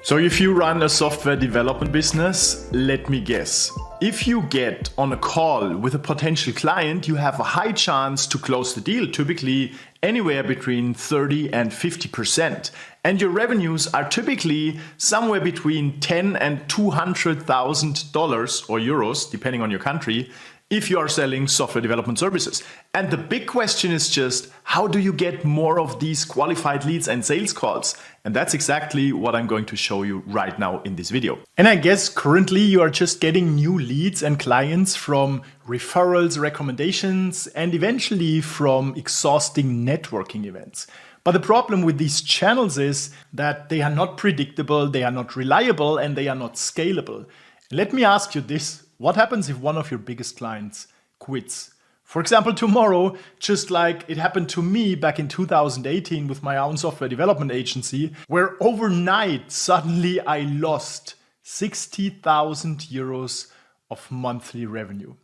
So if you run a software development business, let me guess. If you get on a call with a potential client, you have a high chance to close the deal, typically anywhere between 30 and 50%. And your revenues are typically somewhere between $10 and $200,000 or euros, depending on your country, if you are selling software development services. And the big question is just, how do you get more of these qualified leads and sales calls? And that's exactly what I'm going to show you right now in this video. And I guess currently you are just getting new leads and clients from referrals, recommendations, and eventually from exhausting networking events. But the problem with these channels is that they are not predictable, they are not reliable, and they are not scalable. Let me ask you this. What happens if one of your biggest clients quits? For example, tomorrow, just like it happened to me back in 2018 with my own software development agency, where overnight, suddenly I lost 60,000 euros of monthly revenue.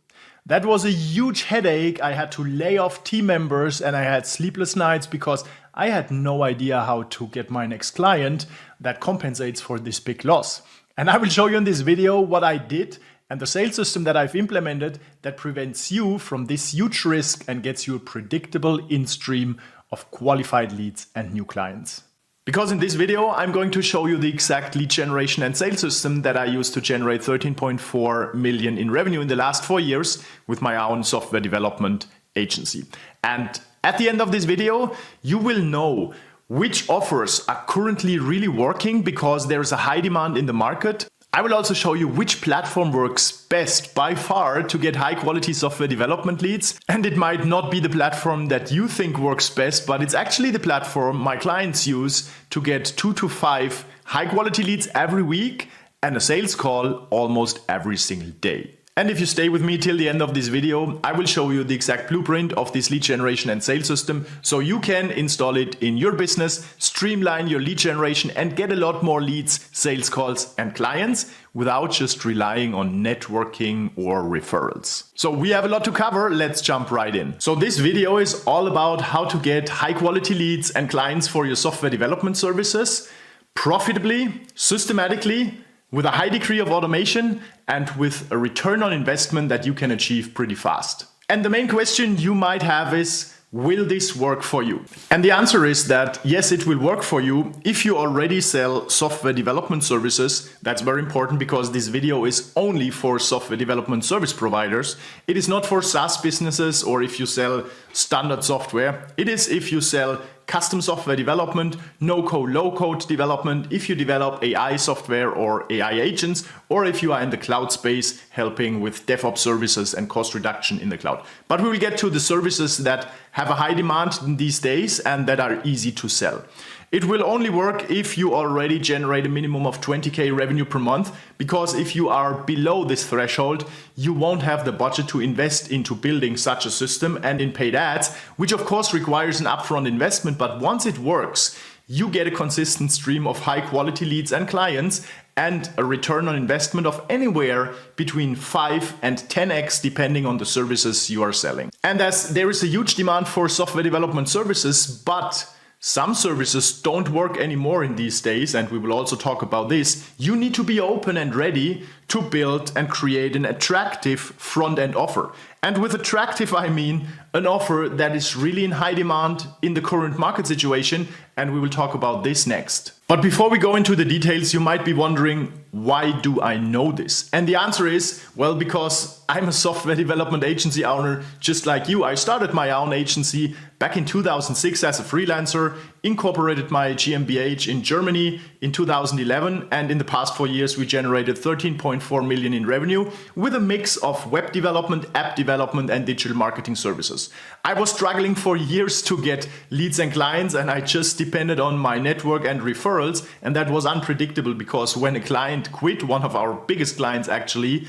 That was a huge headache. I had to lay off team members and I had sleepless nights because I had no idea how to get my next client that compensates for this big loss. And I will show you in this video what I did and the sales system that I've implemented that prevents you from this huge risk and gets you a predictable in-stream of qualified leads and new clients. Because in this video, I'm going to show you the exact lead generation and sales system that I used to generate 13.4 million in revenue in the last 4 years with my own software development agency. And at the end of this video, you will know which offers are currently really working because there is a high demand in the market. I will also show you which platform works best by far to get high quality software development leads. And it might not be the platform that you think works best, but it's actually the platform my clients use to get 2 to 5 high quality leads every week and a sales call almost every single day. And if you stay with me till the end of this video, I will show you the exact blueprint of this lead generation and sales system so you can install it in your business, streamline your lead generation and get a lot more leads, sales calls and clients without just relying on networking or referrals. So we have a lot to cover. Let's jump right in. So this video is all about how to get high quality leads and clients for your software development services profitably, systematically, with a high degree of automation and with a return on investment that you can achieve pretty fast. And the main question you might have is, will this work for you? And the answer is that yes, it will work for you if you already sell software development services. That's very important because this video is only for software development service providers. It is not for SaaS businesses or if you sell standard software. It is if you sell custom software development, no-code, low-code development, if you develop AI software or AI agents, or if you are in the cloud space helping with DevOps services and cost reduction in the cloud. But we will get to the services that have a high demand these days and that are easy to sell. It will only work if you already generate a minimum of 20K revenue per month, because if you are below this threshold, you won't have the budget to invest into building such a system and in paid ads, which of course requires an upfront investment. But once it works, you get a consistent stream of high quality leads and clients and a return on investment of anywhere between 5 and 10x depending on the services you are selling. And as there is a huge demand for software development services, but some services don't work anymore in these days, and we will also talk about this. You need to be open and ready to build and create an attractive front-end offer. And with attractive, I mean an offer that is really in high demand in the current market situation, and we will talk about this next. But before we go into the details, you might be wondering, why do I know this? And the answer is, well, because I'm a software development agency owner just like you. I started my own agency back in 2006 as a freelancer, incorporated my GmbH in Germany in 2011, and in the past 4 years we generated 13.4 million in revenue with a mix of web development, app development and digital marketing services. I was struggling for years to get leads and clients, and I just depended on my network and referrals, and that was unpredictable because when a client quit, one of our biggest clients actually,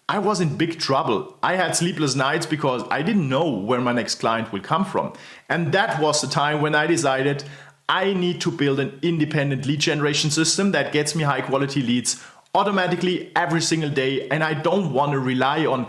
I was in big trouble. I had sleepless nights because I didn't know where my next client will come from. And that was the time when I decided I need to build an independent lead generation system that gets me high quality leads automatically every single day. And I don't want to rely on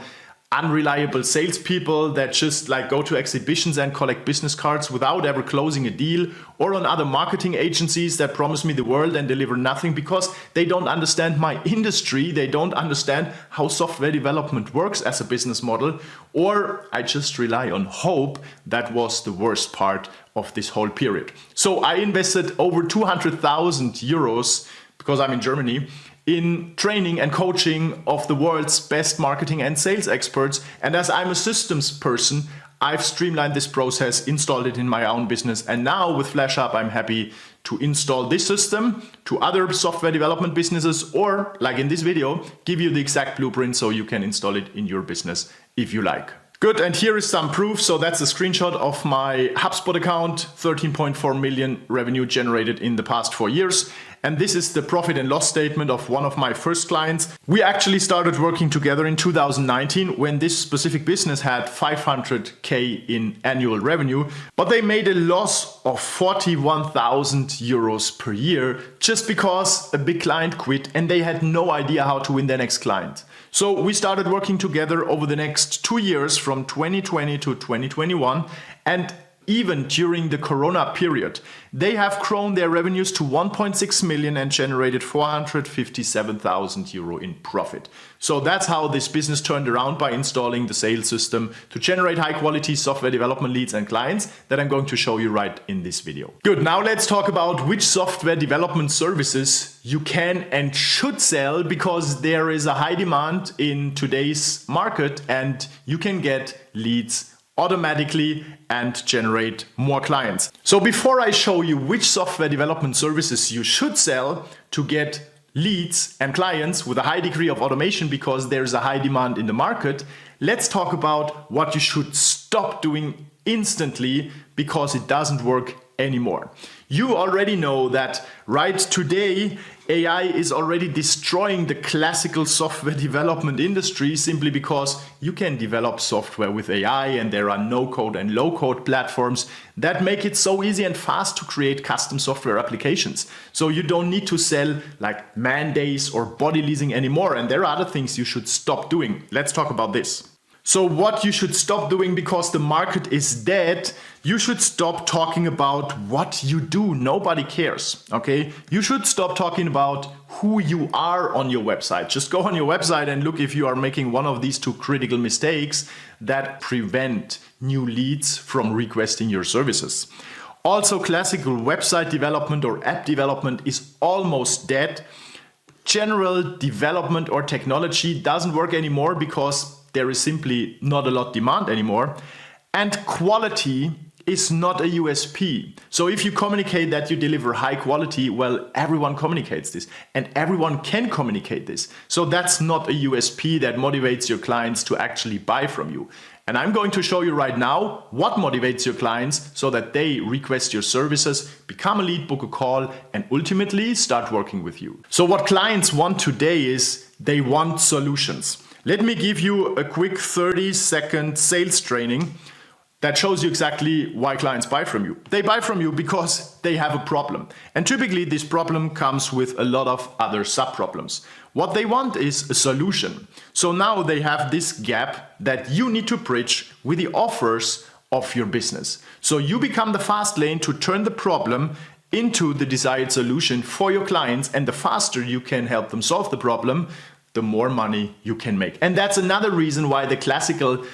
unreliable salespeople that just like go to exhibitions and collect business cards without ever closing a deal, or on other marketing agencies that promise me the world and deliver nothing because they don't understand my industry, they don't understand how software development works as a business model, or I just rely on hope. That was the worst part of this whole period. So I invested over 200,000 euros, because I'm in Germany, in training and coaching of the world's best marketing and sales experts. And as I'm a systems person, I've streamlined this process, installed it in my own business. And now with FlashUp, I'm happy to install this system to other software development businesses, or like in this video, give you the exact blueprint so you can install it in your business if you like. Good, and here is some proof. So that's a screenshot of my HubSpot account, 13.4 million revenue generated in the past 4 years. And this is the profit and loss statement of one of my first clients. We actually started working together in 2019 when this specific business had 500K in annual revenue, but they made a loss of 41,000 euros per year just because a big client quit and they had no idea how to win their next client. So we started working together over the next 2 years from 2020 to 2021, and even during the Corona period, they have grown their revenues to 1.6 million and generated 457,000 euro in profit. So that's how this business turned around, by installing the sales system to generate high quality software development leads and clients that I'm going to show you right in this video. Good, now let's talk about which software development services you can and should sell, because there is a high demand in today's market and you can get leads automatically and generate more clients. So before I show you which software development services you should sell to get leads and clients with a high degree of automation, because there's a high demand in the market, let's talk about what you should stop doing instantly because it doesn't work anymore. You already know that right today, AI is already destroying the classical software development industry simply because you can develop software with AI and there are no-code and low-code platforms that make it so easy and fast to create custom software applications. So you don't need to sell like man days or body leasing anymore, and there are other things you should stop doing. Let's talk about this. So what you should stop doing because the market is dead, you should stop talking about what you do. Nobody cares, okay? You should stop talking about who you are on your website. Just go on your website and look if you are making one of these two critical mistakes that prevent new leads from requesting your services. Also, classical website development or app development is almost dead. General development or technology doesn't work anymore because there is simply not a lot demand anymore. And quality is not a USP. So if you communicate that you deliver high quality, well, everyone communicates this and everyone can communicate this. So that's not a USP that motivates your clients to actually buy from you. And I'm going to show you right now what motivates your clients so that they request your services, become a lead, book a call, and ultimately start working with you. So what clients want today is they want solutions. Let me give you a quick 30-second sales training that shows you exactly why clients buy from you. They buy from you because they have a problem. And typically this problem comes with a lot of other sub-problems. What they want is a solution. So now they have this gap that you need to bridge with the offers of your business. So you become the fast lane to turn the problem into the desired solution for your clients, and the faster you can help them solve the problem, the more money you can make. And that's another reason why the classical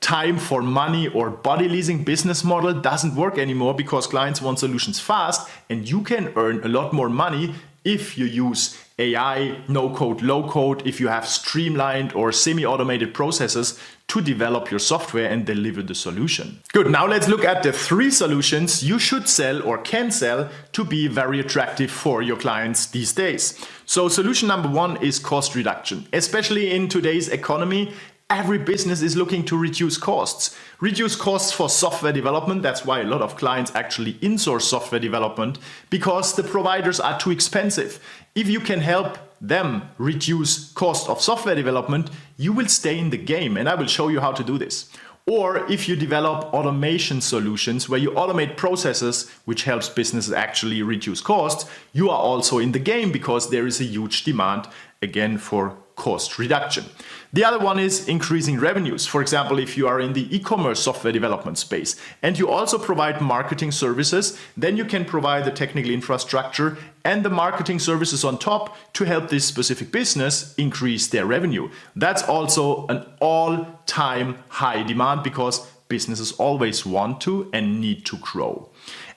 time for money or body leasing business model doesn't work anymore, because clients want solutions fast and you can earn a lot more money if you use AI, no code, low code, if you have streamlined or semi-automated processes to develop your software and deliver the solution. Good, now let's look at the 3 solutions you should sell or can sell to be very attractive for your clients these days. So solution number 1 is cost reduction. Especially in today's economy, every business is looking to reduce costs. Reduce costs for software development. That's why a lot of clients actually insource software development, because the providers are too expensive. If you can help them reduce cost of software development, you will stay in the game, and I will show you how to do this. Or if you develop automation solutions where you automate processes, which helps businesses actually reduce costs, you are also in the game, because there is a huge demand again for cost reduction. The other one is increasing revenues. For example, if you are in the e-commerce software development space and you also provide marketing services, then you can provide the technical infrastructure and the marketing services on top to help this specific business increase their revenue. That's also an all-time high demand because businesses always want to and need to grow.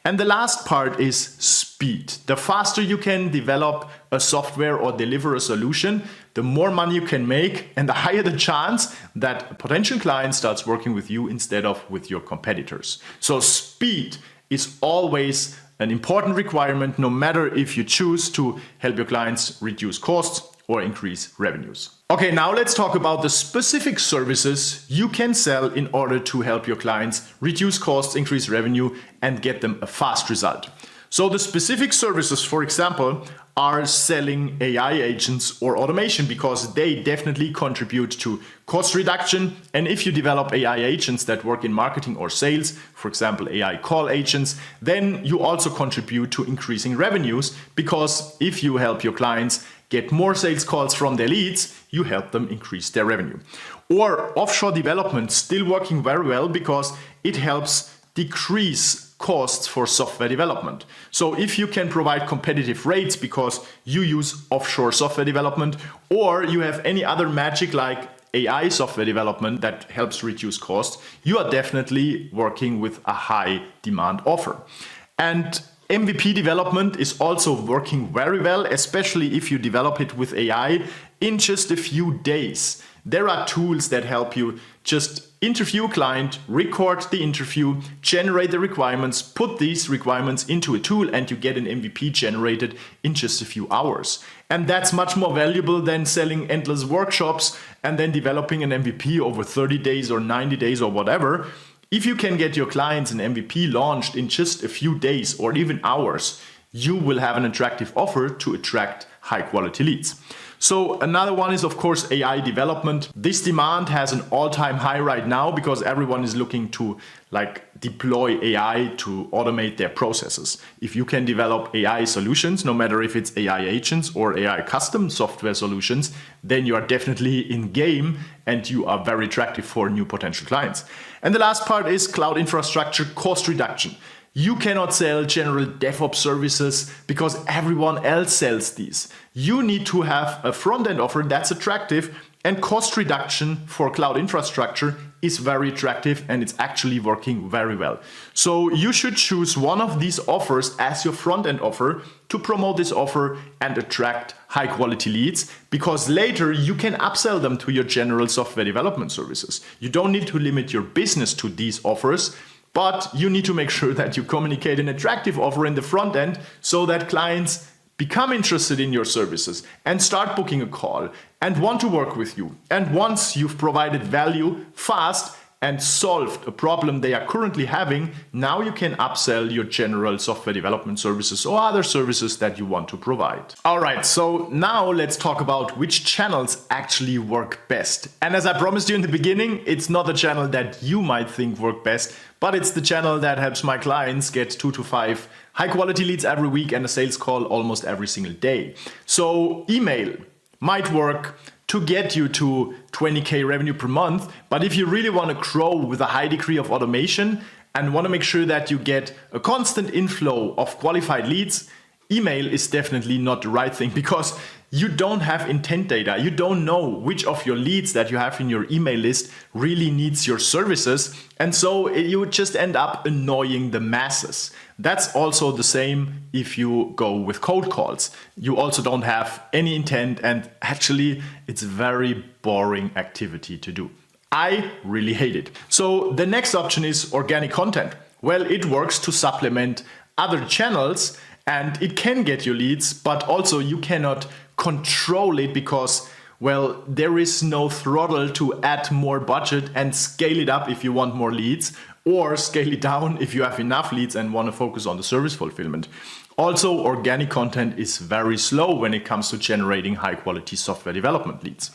And the last part is speed. The faster you can develop a software or deliver a solution, the more money you can make and the higher the chance that a potential client starts working with you instead of with your competitors. So speed is always an important requirement, no matter if you choose to help your clients reduce costs or increase revenues. Okay, now let's talk about the specific services you can sell in order to help your clients reduce costs, increase revenue, and get them a fast result. So the specific services, for example, are selling AI agents or automation because they definitely contribute to cost reduction. And if you develop AI agents that work in marketing or sales, for example, AI call agents, then you also contribute to increasing revenues because if you help your clients get more sales calls from their leads, you help them increase their revenue. Or offshore development, still working very well because it helps decrease costs for software development. So if you can provide competitive rates because you use offshore software development, or you have any other magic like AI software development that helps reduce costs, you are definitely working with a high demand offer. And MVP development is also working very well, especially if you develop it with AI in just a few days. There are tools that help you just interview a client, record the interview, generate the requirements, put these requirements into a tool, and you get an MVP generated in just a few hours. And that's much more valuable than selling endless workshops and then developing an MVP over 30 days or 90 days or whatever. If you can get your clients an MVP launched in just a few days or even hours, you will have an attractive offer to attract high quality leads. So another one is, of course, AI development. This demand has an all-time high right now because everyone is looking to deploy AI to automate their processes. If you can develop AI solutions, no matter if it's AI agents or AI custom software solutions, then you are definitely in game and you are very attractive for new potential clients. And the last part is cloud infrastructure cost reduction. You cannot sell general DevOps services because everyone else sells these. You need to have a front-end offer that's attractive, and cost reduction for cloud infrastructure is very attractive and it's actually working very well. So you should choose one of these offers as your front-end offer to promote this offer and attract high quality leads, because later you can upsell them to your general software development services. You don't need to limit your business to these offers, but you need to make sure that you communicate an attractive offer in the front end so that clients become interested in your services and start booking a call and want to work with you. And once you've provided value fast and solved a problem they are currently having, now you can upsell your general software development services or other services that you want to provide. All right, so now let's talk about which channels actually work best. And as I promised you in the beginning, it's not the channel that you might think work best, but it's the channel that helps my clients get 2 to 5 high quality leads every week and a sales call almost every single day. So email might work to get you to 20K revenue per month. But if you really want to grow with a high degree of automation and want to make sure that you get a constant inflow of qualified leads, email is definitely not the right thing because you don't have intent data. You don't know which of your leads that you have in your email list really needs your services. And so you would just end up annoying the masses. That's also the same if you go with cold calls. You also don't have any intent, and actually it's a very boring activity to do. I really hate it. So the next option is organic content. Well, it works to supplement other channels and it can get you leads, but also you cannot control it because, well, there is no throttle to add more budget and scale it up if you want more leads, or scale it down if you have enough leads and want to focus on the service fulfillment. Also, organic content is very slow when it comes to generating high quality software development leads.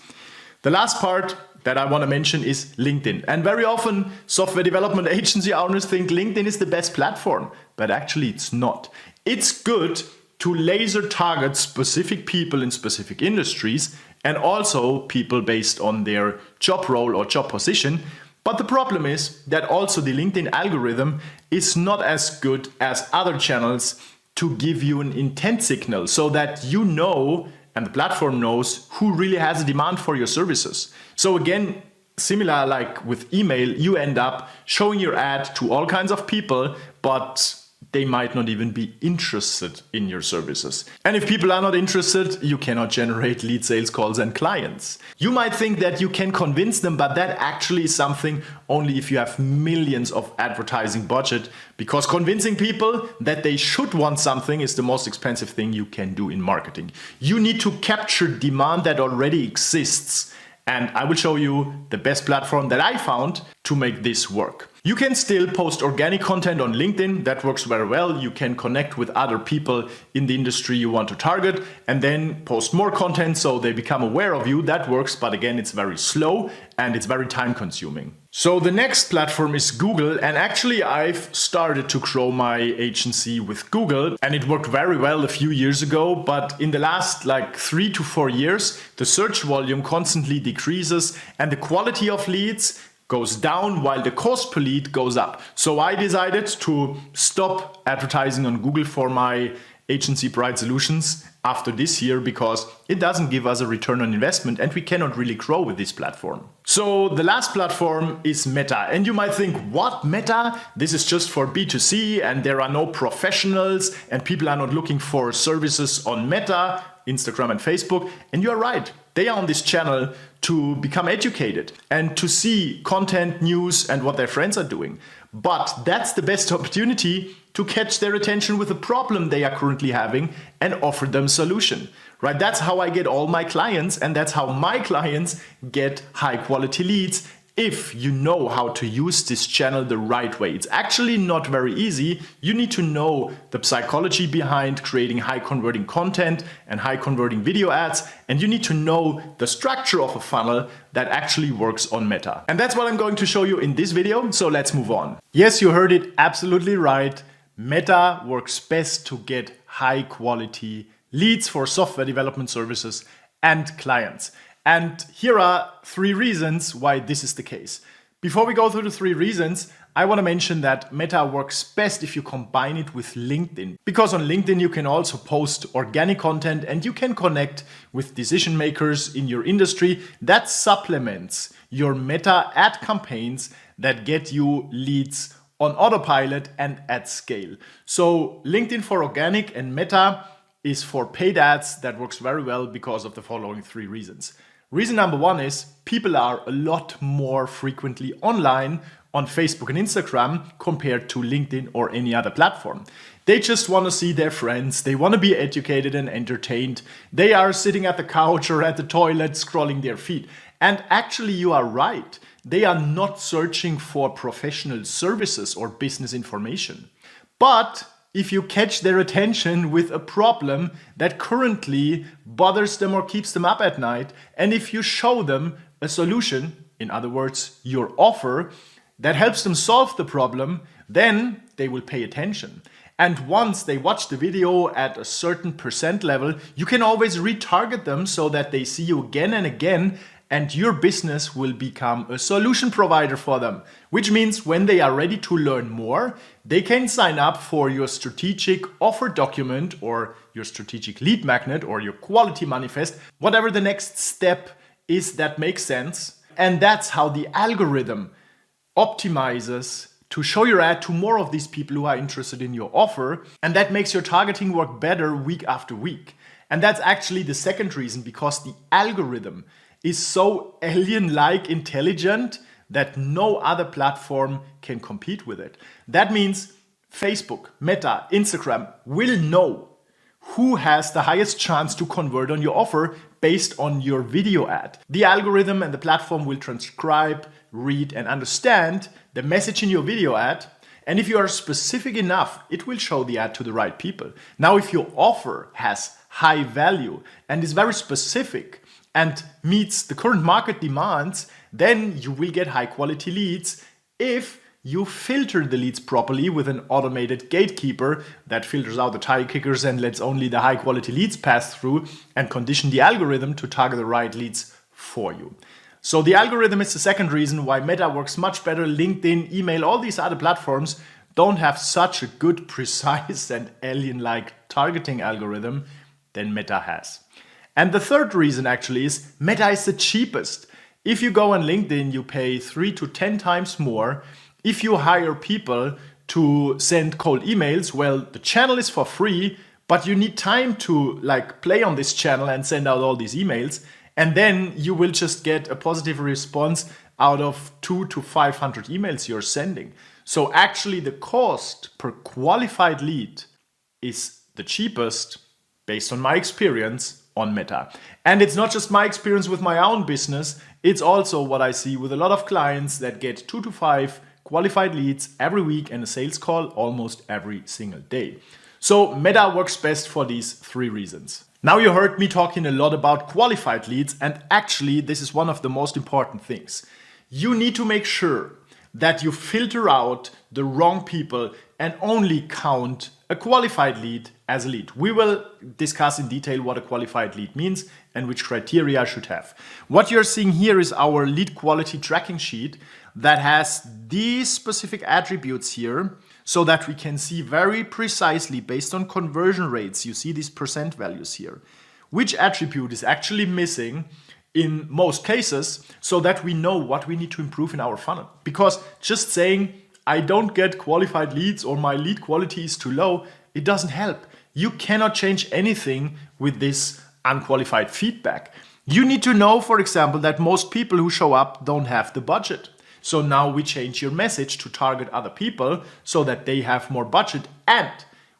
The last part that I want to mention is LinkedIn. And very often software development agency owners think LinkedIn is the best platform, but actually it's not. It's good to laser target specific people in specific industries and also people based on their job role or job position. But the problem is that also the LinkedIn algorithm is not as good as other channels to give you an intent signal so that you know and the platform knows who really has a demand for your services. So again, similar like with email, you end up showing your ad to all kinds of people, but they might not even be interested in your services. And if people are not interested, you cannot generate lead sales calls and clients. You might think that you can convince them, but that actually is something only if you have millions of advertising budget, because convincing people that they should want something is the most expensive thing you can do in marketing. You need to capture demand that already exists. And I will show you the best platform that I found to make this work. You can still post organic content on LinkedIn. That works very well. You can connect with other people in the industry you want to target and then post more content so they become aware of you. That works, but again, it's very slow and it's very time consuming. So the next platform is Google, and actually I've started to grow my agency with Google and it worked very well a few years ago, but in the last 3 to 4 years, the search volume constantly decreases and the quality of leads goes down while the cost per lead goes up. So I decided to stop advertising on Google for my agency Bright Solutions after this year because it doesn't give us a return on investment and we cannot really grow with this platform. So the last platform is Meta. And you might think, what, Meta? This is just for B2C and there are no professionals and people are not looking for services on Meta, Instagram and Facebook. And you're right. They are on this channel to become educated and to see content, news, and what their friends are doing. But that's the best opportunity to catch their attention with a problem they are currently having and offer them a solution, right? That's how I get all my clients, and that's how my clients get high quality leads. If you know how to use this channel the right way. It's actually not very easy. You need to know the psychology behind creating high converting content and high converting video ads. And you need to know the structure of a funnel that actually works on Meta. And that's what I'm going to show you in this video. So let's move on. Yes, you heard it absolutely right. Meta works best to get high quality leads for software development services and clients. And here are 3 reasons why this is the case. Before we go through the 3 reasons, I want to mention that Meta works best if you combine it with LinkedIn. Because on LinkedIn, you can also post organic content and you can connect with decision makers in your industry that supplements your Meta ad campaigns that get you leads on autopilot and at scale. So LinkedIn for organic and Meta is for paid ads. That works very well because of the following 3 reasons. Reason number 1 is people are a lot more frequently online on Facebook and Instagram compared to LinkedIn or any other platform. They just want to see their friends. They want to be educated and entertained. They are sitting at the couch or at the toilet scrolling their feed. And actually you are right. They are not searching for professional services or business information. But if you catch their attention with a problem that currently bothers them or keeps them up at night, and if you show them a solution, in other words, your offer, that helps them solve the problem, then they will pay attention. And once they watch the video at a certain percent level, you can always retarget them so that they see you again and again, and your business will become a solution provider for them, which means when they are ready to learn more, they can sign up for your strategic offer document or your strategic lead magnet or your quality manifest, whatever the next step is that makes sense. And that's how the algorithm optimizes to show your ad to more of these people who are interested in your offer. And that makes your targeting work better week after week. And that's actually the second reason, because the algorithm is so alien-like intelligent that no other platform can compete with it. That means Facebook, Meta, Instagram will know who has the highest chance to convert on your offer based on your video ad. The algorithm and the platform will transcribe, read, and understand the message in your video ad. And if you are specific enough, it will show the ad to the right people. Now, if your offer has high value and is very specific and meets the current market demands, then you will get high quality leads if you filter the leads properly with an automated gatekeeper that filters out the tire kickers and lets only the high quality leads pass through, and condition the algorithm to target the right leads for you. So the algorithm is the second reason why Meta works much better. LinkedIn, email, all these other platforms don't have such a good, precise and alien-like targeting algorithm than Meta has. And the third reason actually is Meta is the cheapest. If you go on LinkedIn, you pay 3 to 10 times more. If you hire people to send cold emails, well, the channel is for free, but you need time to play on this channel and send out all these emails. And then you will just get a positive response out of 200 to 500 emails you're sending. So actually the cost per qualified lead is the cheapest based on my experience on Meta. And it's not just my experience with my own business, it's also what I see with a lot of clients that get 2 to 5 qualified leads every week and a sales call almost every single day. So Meta works best for these 3 reasons. Now you heard me talking a lot about qualified leads, and actually this is one of the most important things. You need to make sure that you filter out the wrong people and only count a qualified lead as a lead. We will discuss in detail what a qualified lead means and which criteria I should have. What you're seeing here is our lead quality tracking sheet that has these specific attributes here, so that we can see very precisely based on conversion rates. You see these percent values here, which attribute is actually missing in most cases, so that we know what we need to improve in our funnel. Because just saying, I don't get qualified leads or my lead quality is too low, it doesn't help. You cannot change anything with this unqualified feedback. You need to know, for example, that most people who show up don't have the budget. So now we change your message to target other people so that they have more budget, and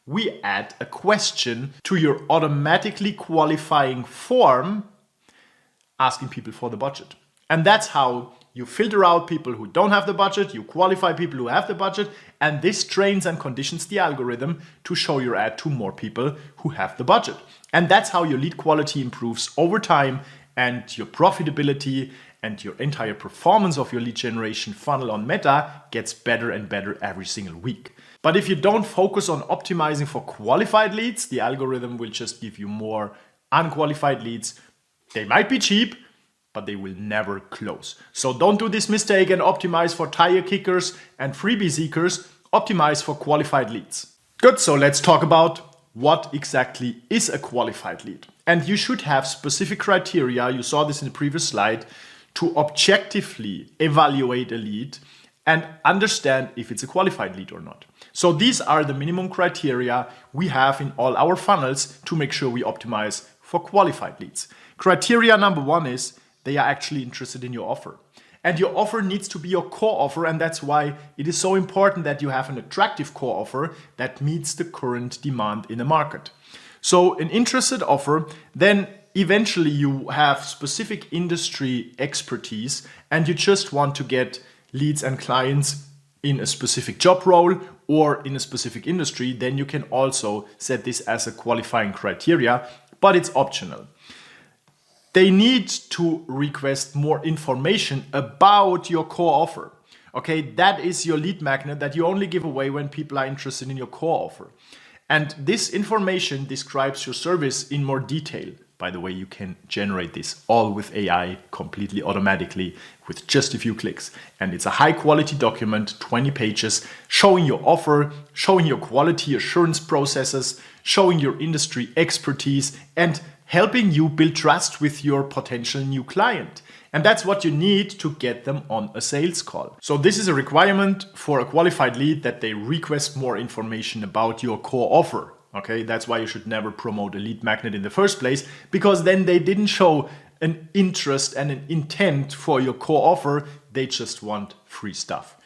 we add a question to your automatically qualifying form asking people for the budget. And that's how you filter out people who don't have the budget, you qualify people who have the budget, and this trains and conditions the algorithm to show your ad to more people who have the budget. And that's how your lead quality improves over time, and your profitability and your entire performance of your lead generation funnel on Meta gets better and better every single week. But if you don't focus on optimizing for qualified leads, the algorithm will just give you more unqualified leads. They might be cheap, but they will never close. So don't do this mistake and optimize for tire kickers and freebie seekers. Optimize for qualified leads. Good, so let's talk about what exactly is a qualified lead. And you should have specific criteria, you saw this in the previous slide, to objectively evaluate a lead and understand if it's a qualified lead or not. So these are the minimum criteria we have in all our funnels to make sure we optimize for qualified leads. Criteria number 1 is they are actually interested in your offer. And your offer needs to be your core offer, and that's why it is so important that you have an attractive core offer that meets the current demand in the market. So an interested offer, then eventually you have specific industry expertise and you just want to get leads and clients in a specific job role or in a specific industry, then you can also set this as a qualifying criteria, but it's optional. They need to request more information about your core offer. Okay, that is your lead magnet that you only give away when people are interested in your core offer. And this information describes your service in more detail. By the way, you can generate this all with AI completely automatically with just a few clicks. And it's a high quality document, 20 pages, showing your offer, showing your quality assurance processes, showing your industry expertise, and helping you build trust with your potential new client. And that's what you need to get them on a sales call. So this is a requirement for a qualified lead, that they request more information about your core offer. Okay, that's why you should never promote a lead magnet in the first place, because then they didn't show an interest and an intent for your core offer. They just want free stuff.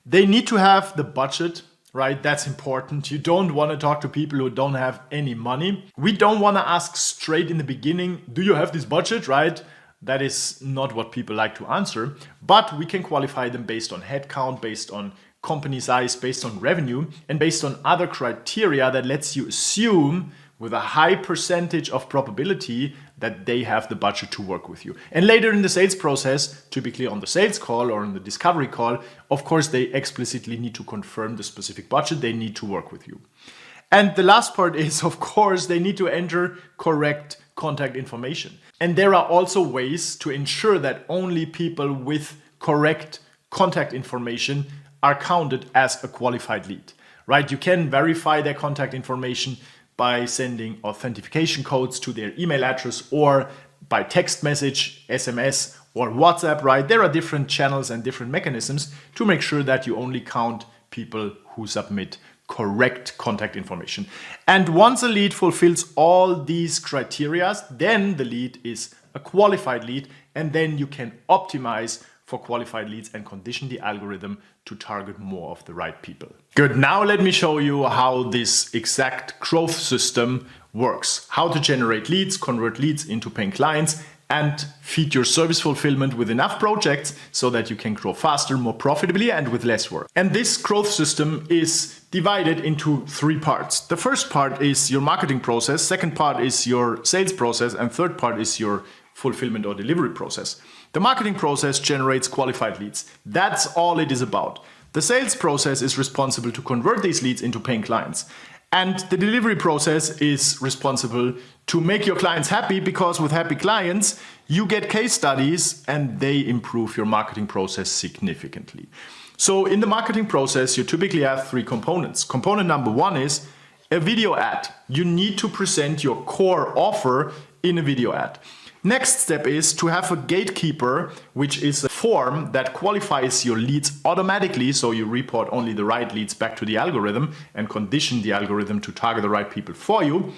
They need to have the budget, right? That's important. You don't want to talk to people who don't have any money. We don't want to ask straight in the beginning, do you have this budget, right? That is not what people like to answer, but we can qualify them based on headcount, based on company size, based on revenue, and based on other criteria that lets you assume with a high percentage of probability that they have the budget to work with you. And later in the sales process, typically on the sales call or on the discovery call, of course, they explicitly need to confirm the specific budget they need to work with you. And the last part is, of course, they need to enter correct contact information. And there are also ways to ensure that only people with correct contact information are counted as a qualified lead, right? You can verify their contact information by sending authentication codes to their email address or by text message, SMS, or WhatsApp, right? There are different channels and different mechanisms to make sure that you only count people who submit correct contact information. And once a lead fulfills all these criteria, then the lead is a qualified lead, and then you can optimize for qualified leads and condition the algorithm to target more of the right people. Good, now let me show you how this exact growth system works. How to generate leads, convert leads into paying clients, and feed your service fulfillment with enough projects so that you can grow faster, more profitably, and with less work. And this growth system is divided into 3 parts. The first part is your marketing process, second part is your sales process, and third part is your fulfillment or delivery process. The marketing process generates qualified leads. That's all it is about. The sales process is responsible to convert these leads into paying clients. And the delivery process is responsible to make your clients happy, because with happy clients, you get case studies and they improve your marketing process significantly. So in the marketing process, you typically have 3 components. Component number 1 is a video ad. You need to present your core offer in a video ad. Next step is to have a gatekeeper, which is a form that qualifies your leads automatically, so you report only the right leads back to the algorithm and condition the algorithm to target the right people for you.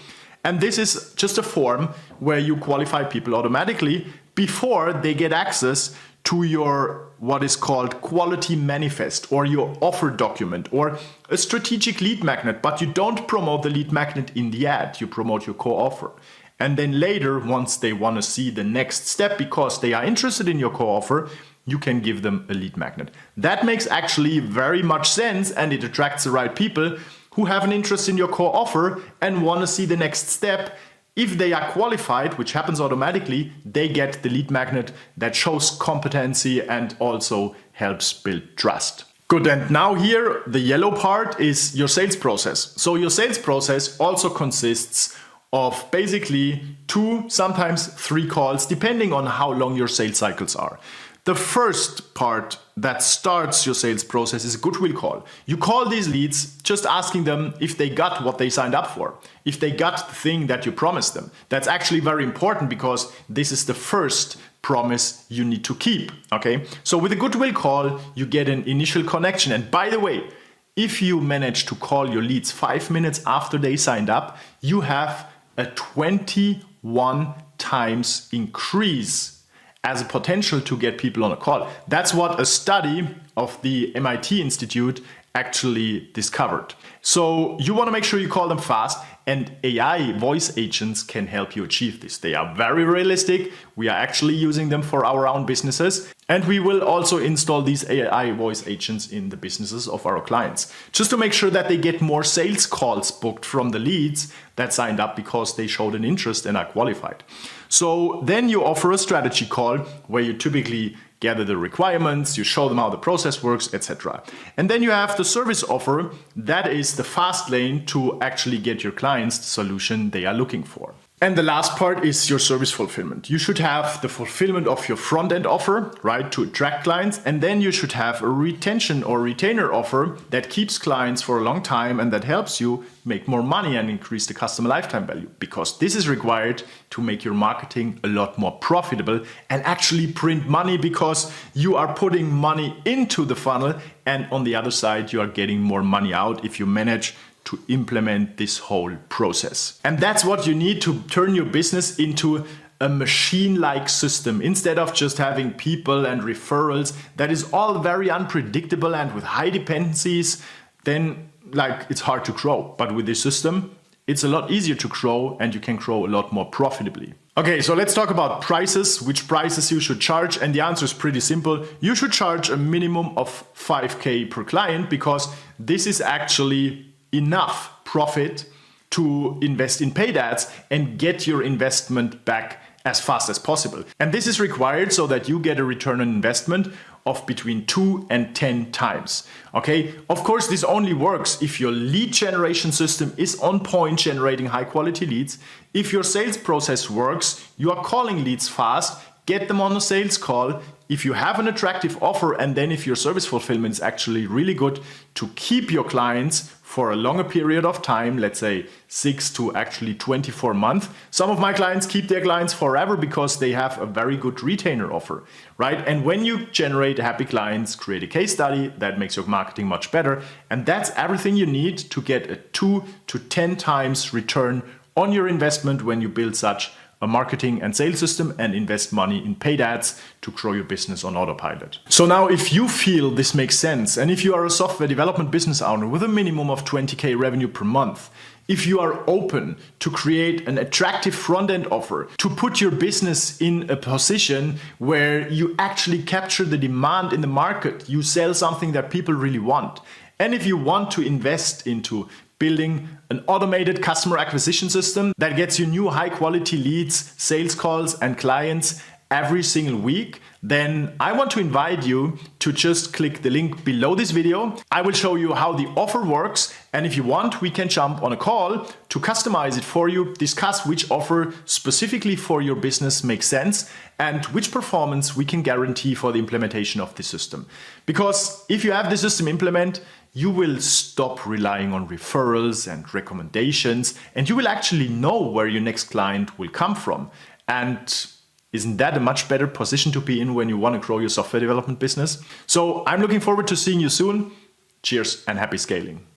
And this is just a form where you qualify people automatically before they get access to your what is called quality manifest or your offer document or a strategic lead magnet, but you don't promote the lead magnet in the ad, you promote your core offer. And then later, once they want to see the next step because they are interested in your core offer, you can give them a lead magnet. That makes actually very much sense, and it attracts the right people who have an interest in your core offer and want to see the next step. If they are qualified, which happens automatically, they get the lead magnet that shows competency and also helps build trust. Good, and now here, the yellow part is your sales process. So your sales process also consists of basically 2, sometimes 3 calls, depending on how long your sales cycles are. The first part that starts your sales process is a goodwill call. You call these leads just asking them if they got what they signed up for, if they got the thing that you promised them. That's actually very important because this is the first promise you need to keep, okay? So with a goodwill call, you get an initial connection. And by the way, if you manage to call your leads 5 minutes after they signed up, you have a 21 times increase as a potential to get people on a call. That's what a study of the MIT Institute actually discovered. So you want to make sure you call them fast, and AI voice agents can help you achieve this. They are very realistic. We are actually using them for our own businesses, and we will also install these AI voice agents in the businesses of our clients, just to make sure that they get more sales calls booked from the leads that signed up because they showed an interest and are qualified. So then you offer a strategy call where you typically gather the requirements, you show them how the process works, etc. And then you have the service offer. That is the fast lane to actually get your clients the solution they are looking for. And the last part is your service fulfillment. You should have the fulfillment of your front-end offer, right, to attract clients. And then you should have a retention or retainer offer that keeps clients for a long time and that helps you make more money and increase the customer lifetime value. Because this is required to make your marketing a lot more profitable and actually print money, because you are putting money into the funnel and on the other side you are getting more money out if you manage to implement this whole process. And that's what you need to turn your business into a machine-like system instead of just having people and referrals. That is all very unpredictable and with high dependencies, then it's hard to grow. But with this system, it's a lot easier to grow and you can grow a lot more profitably. Okay, so let's talk about prices, which prices you should charge. And the answer is pretty simple. You should charge a minimum of 5K per client, because this is actually enough profit to invest in paid ads and get your investment back as fast as possible. And this is required so that you get a return on investment of between 2 and 10 times. Okay, of course, this only works if your lead generation system is on point, generating high quality leads. If your sales process works, you are calling leads fast, get them on a sales call. If you have an attractive offer, and then if your service fulfillment is actually really good to keep your clients for a longer period of time, let's say 6 to actually 24 months. Some of my clients keep their clients forever because they have a very good retainer offer, right? And when you generate happy clients, create a case study that makes your marketing much better. And that's everything you need to get a 2 to 10 times return on your investment when you build such a marketing and sales system and invest money in paid ads to grow your business on autopilot. So now if you feel this makes sense, and if you are a software development business owner with a minimum of 20K revenue per month, if you are open to create an attractive front-end offer, to put your business in a position where you actually capture the demand in the market, you sell something that people really want, and if you want to invest into building an automated customer acquisition system that gets you new high quality leads, sales calls, and clients every single week, then I want to invite you to just click the link below this video. I will show you how the offer works, and if you want, we can jump on a call to customize it for you, discuss which offer specifically for your business makes sense, and which performance we can guarantee for the implementation of the system. Because if you have the system implemented, you will stop relying on referrals and recommendations, and you will actually know where your next client will come from. And isn't that a much better position to be in when you want to grow your software development business? So I'm looking forward to seeing you soon. Cheers and happy scaling.